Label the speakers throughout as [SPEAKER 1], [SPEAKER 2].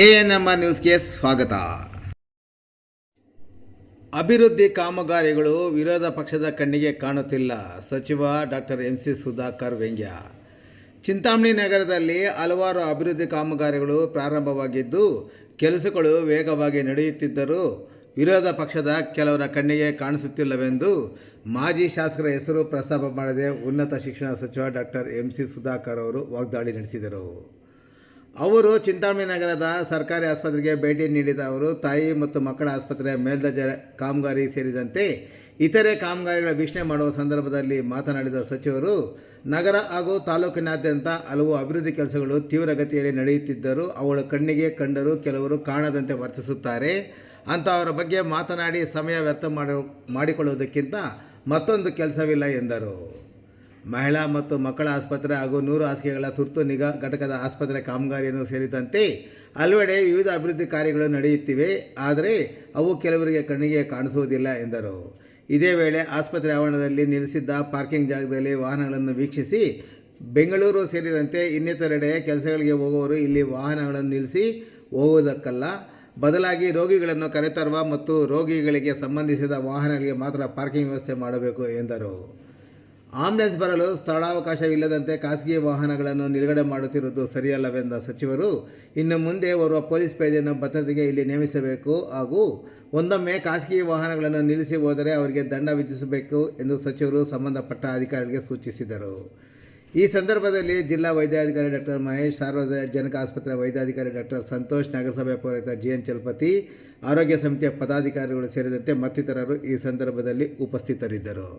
[SPEAKER 1] ANMR ನ್ಯೂಸ್ಗೆ ಸ್ವಾಗತ. ಅಭಿವೃದ್ಧಿ ಕಾಮಗಾರಿಗಳು ವಿರೋಧ ಪಕ್ಷದ ಕಣ್ಣಿಗೆ ಕಾಣುತ್ತಿಲ್ಲ. ಸಚಿವ ಡಾಕ್ಟರ್ ಎನ್.ಸಿ. ಸುಧಾಕರ್ ವ್ಯಂಗ್ಯ. ಚಿಂತಾಮಣಿ ನಗರದಲ್ಲಿ ಹಲವಾರು ಅಭಿವೃದ್ಧಿ ಕಾಮಗಾರಿಗಳು ಪ್ರಾರಂಭವಾಗಿದ್ದು ಕೆಲಸಗಳು ವೇಗವಾಗಿ ನಡೆಯುತ್ತಿದ್ದರೂ ವಿರೋಧ ಪಕ್ಷದ ಕೆಲವರ ಕಣ್ಣಿಗೆ ಕಾಣಿಸುತ್ತಿಲ್ಲವೆಂದು ಮಾಜಿ ಶಾಸಕರ ಹೆಸರು ಪ್ರಸ್ತಾಪ ಮಾಡದೆ ಉನ್ನತ ಶಿಕ್ಷಣ ಸಚಿವ ಡಾಕ್ಟರ್ ಎಂ.ಸಿ. ಸುಧಾಕರ್ ಅವರು ವಾಗ್ದಾಳಿ ನಡೆಸಿದರು. ಅವರು ಚಿಂತಾಮಣಿ ನಗರದ ಸರ್ಕಾರಿ ಆಸ್ಪತ್ರೆಗೆ ಭೇಟಿ ನೀಡಿದ ಅವರು ತಾಯಿ ಮತ್ತು ಮಕ್ಕಳ ಆಸ್ಪತ್ರೆಯ ಮೇಲ್ದರ್ಜೆ ಕಾಮಗಾರಿ ಸೇರಿದಂತೆ ಇತರೆ ಕಾಮಗಾರಿಗಳ ವೀಕ್ಷಣೆ ಮಾಡುವ ಸಂದರ್ಭದಲ್ಲಿ ಮಾತನಾಡಿದ ಸಚಿವರು, ನಗರ ಹಾಗೂ ತಾಲೂಕಿನಾದ್ಯಂತ ಹಲವು ಅಭಿವೃದ್ಧಿ ಕೆಲಸಗಳು ತೀವ್ರಗತಿಯಲ್ಲಿ ನಡೆಯುತ್ತಿದ್ದರೂ ಅವುಗಳ ಕಣ್ಣಿಗೆ ಕಂಡರೂ ಕೆಲವರು ಕಾಣದಂತೆ ವರ್ತಿಸುತ್ತಾರೆ. ಅಂಥವರ ಬಗ್ಗೆ ಮಾತನಾಡಿ ಸಮಯ ವ್ಯರ್ಥ ಮಾಡಿಕೊಳ್ಳುವುದಕ್ಕಿಂತ ಮತ್ತೊಂದು ಕೆಲಸವಿಲ್ಲ ಎಂದರು. ಮಹಿಳಾ ಮತ್ತು ಮಕ್ಕಳ ಆಸ್ಪತ್ರೆ ಹಾಗೂ 100 ಹಾಸಿಗೆಗಳ ತುರ್ತು ನಿಗಾ ಘಟಕದ ಆಸ್ಪತ್ರೆ ಕಾಮಗಾರಿಯನ್ನು ಸೇರಿದಂತೆ ಹಲವೆಡೆ ವಿವಿಧ ಅಭಿವೃದ್ಧಿ ಕಾರ್ಯಗಳು ನಡೆಯುತ್ತಿವೆ. ಆದರೆ ಅವು ಕೆಲವರಿಗೆ ಕಣ್ಣಿಗೆ ಕಾಣಿಸುವುದಿಲ್ಲ ಎಂದರು. ಇದೇ ವೇಳೆ ಆಸ್ಪತ್ರೆ ಆವರಣದಲ್ಲಿ ನಿಲ್ಲಿಸಿದ್ದ ಪಾರ್ಕಿಂಗ್ ಜಾಗದಲ್ಲಿ ವಾಹನಗಳನ್ನು ವೀಕ್ಷಿಸಿ ಬೆಂಗಳೂರು ಸೇರಿದಂತೆ ಇನ್ನಿತರೆಡೆ ಕೆಲಸಗಳಿಗೆ ಹೋಗುವವರು ಇಲ್ಲಿ ವಾಹನಗಳನ್ನು ನಿಲ್ಲಿಸಿ ಹೋಗುವುದಕ್ಕಲ್ಲ, ಬದಲಾಗಿ ರೋಗಿಗಳನ್ನು ಕರೆತರುವ ಮತ್ತು ರೋಗಿಗಳಿಗೆ ಸಂಬಂಧಿಸಿದ ವಾಹನಗಳಿಗೆ ಮಾತ್ರ ಪಾರ್ಕಿಂಗ್ ವ್ಯವಸ್ಥೆ ಮಾಡಬೇಕು ಎಂದರು. ಆಂಬ್ಯುಲೆನ್ಸ್ ಬರಲು ಸ್ಥಳಾವಕಾಶವಿಲ್ಲದಂತೆ ಖಾಸಗಿ ವಾಹನಗಳನ್ನು ನಿಲುಗಡೆ ಮಾಡುತ್ತಿರುವುದು ಸರಿಯಲ್ಲವೆಂದ ಸಚಿವರು, ಇನ್ನು ಮುಂದೆ ಓರ್ವ ಪೊಲೀಸ್ ಪೇದೆಯನ್ನು ಭದ್ರತೆಗೆ ಇಲ್ಲಿ ನೇಮಿಸಬೇಕು ಹಾಗೂ ಒಂದೊಮ್ಮೆ ಖಾಸಗಿ ವಾಹನಗಳನ್ನು ನಿಲ್ಲಿಸಿ ಹೋದರೆ ಅವರಿಗೆ ದಂಡ ವಿಧಿಸಬೇಕು ಎಂದು ಸಚಿವರು ಸಂಬಂಧಪಟ್ಟ ಅಧಿಕಾರಿಗಳಿಗೆ ಸೂಚಿಸಿದರು. ಈ ಸಂದರ್ಭದಲ್ಲಿ ಜಿಲ್ಲಾ ವೈದ್ಯಾಧಿಕಾರಿ ಡಾಕ್ಟರ್ ಮಹೇಶ್, ಸಾರ್ವಜನಿಕ ಆಸ್ಪತ್ರೆ ವೈದ್ಯಾಧಿಕಾರಿ ಡಾಕ್ಟರ್ ಸಂತೋಷ್, ನಗರಸಭೆ ಪೌರಾಯುಕ್ತ ಜಿ.ಎನ್. ಚಲಪತಿ, ಆರೋಗ್ಯ ಸಮಿತಿಯ ಪದಾಧಿಕಾರಿಗಳು ಸೇರಿದಂತೆ ಮತ್ತಿತರರು ಈ ಸಂದರ್ಭದಲ್ಲಿ ಉಪಸ್ಥಿತರಿದ್ದರು.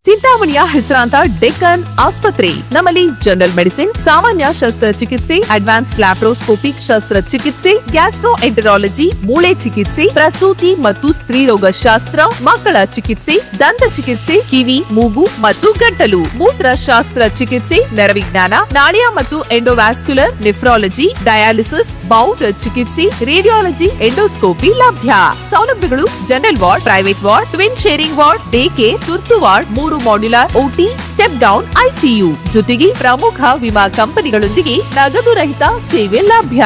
[SPEAKER 2] ಚಿಂತಾಮಣಿಯ ಹೆಸರಾಂತ ಡೆಕ್ಕನ್ ಆಸ್ಪತ್ರೆ. ನಮ್ಮಲ್ಲಿ ಜನರಲ್ ಮೆಡಿಸಿನ್, ಸಾಮಾನ್ಯ ಶಸ್ತ್ರಚಿಕಿತ್ಸೆ, ಅಡ್ವಾನ್ಸ್ಡ್ ಲ್ಯಾಪ್ರೋಸ್ಕೋಪಿಕ್ ಶಸ್ತ್ರಚಿಕಿತ್ಸೆ, ಗ್ಯಾಸ್ಟ್ರೋಎಂಟರಾಲಜಿ, ಮೂಳೆ ಚಿಕಿತ್ಸೆ, ಪ್ರಸೂತಿ ಮತ್ತು ಸ್ತ್ರೀರೋಗ ಶಾಸ್ತ್ರ, ಮಕ್ಕಳ ಚಿಕಿತ್ಸೆ, ದಂತ ಚಿಕಿತ್ಸೆ, ಕಿವಿ, ಮೂಗು ಮತ್ತು ಗಂಟಲು, ಮೂತ್ರಶಾಸ್ತ್ರ ಚಿಕಿತ್ಸೆ, ನರವಿಜ್ಞಾನ, ನಾಳಿಯ ಮತ್ತು ಎಂಡೋವ್ಯಾಸ್ಕ್ಯುಲರ್, ನೆಫ್ರಾಲಜಿ, ಡಯಾಲಿಸಿಸ್, ಬೌಲ್ ಚಿಕಿತ್ಸೆ, ರೇಡಿಯಾಲಜಿ, ಎಂಡೋಸ್ಕೋಪಿ ಲಭ್ಯ. ಸೌಲಭ್ಯಗಳು: general ward, private ward, twin sharing ward, day care, ತುರ್ತು ward, 3 modular OT, step down ICU ಜೊತೆಗೆ ಪ್ರಮುಖ ವಿಮಾ ಕಂಪನಿಗಳೊಂದಿಗೆ ನಗದು ರಹಿತ ಸೇವೆ ಲಭ್ಯ.